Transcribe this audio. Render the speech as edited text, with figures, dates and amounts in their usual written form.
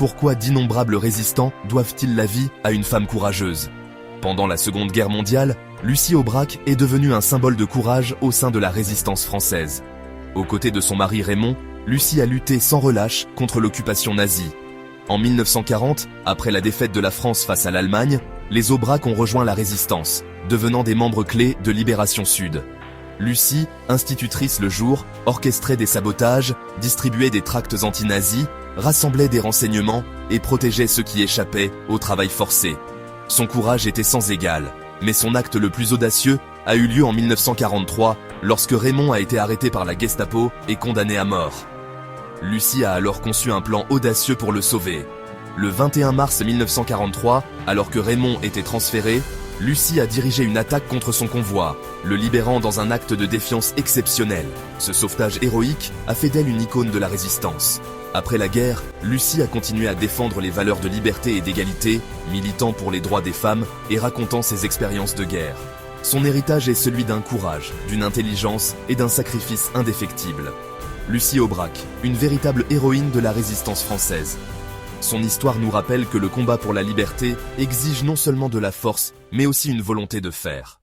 Pourquoi d'innombrables résistants doivent-ils la vie à une femme courageuse? Pendant la Seconde Guerre mondiale, Lucie Aubrac est devenue un symbole de courage au sein de la résistance française. Aux côtés de son mari Raymond, Lucie a lutté sans relâche contre l'occupation nazie. En 1940, après la défaite de la France face à l'Allemagne, les Aubrac ont rejoint la résistance, devenant des membres clés de Libération Sud. Lucie, institutrice le jour, orchestrait des sabotages, distribuait des tracts anti-nazis, rassemblait des renseignements et protégeait ceux qui échappaient au travail forcé. Son courage était sans égal, mais son acte le plus audacieux a eu lieu en 1943, lorsque Raymond a été arrêté par la Gestapo et condamné à mort. Lucie a alors conçu un plan audacieux pour le sauver. Le 21 mars 1943, alors que Raymond était transféré, Lucie a dirigé une attaque contre son convoi, le libérant dans un acte de défiance exceptionnel. Ce sauvetage héroïque a fait d'elle une icône de la résistance. Après la guerre, Lucie a continué à défendre les valeurs de liberté et d'égalité, militant pour les droits des femmes et racontant ses expériences de guerre. Son héritage est celui d'un courage, d'une intelligence et d'un sacrifice indéfectible. Lucie Aubrac, une véritable héroïne de la résistance française. Son histoire nous rappelle que le combat pour la liberté exige non seulement de la force, mais aussi une volonté de fer.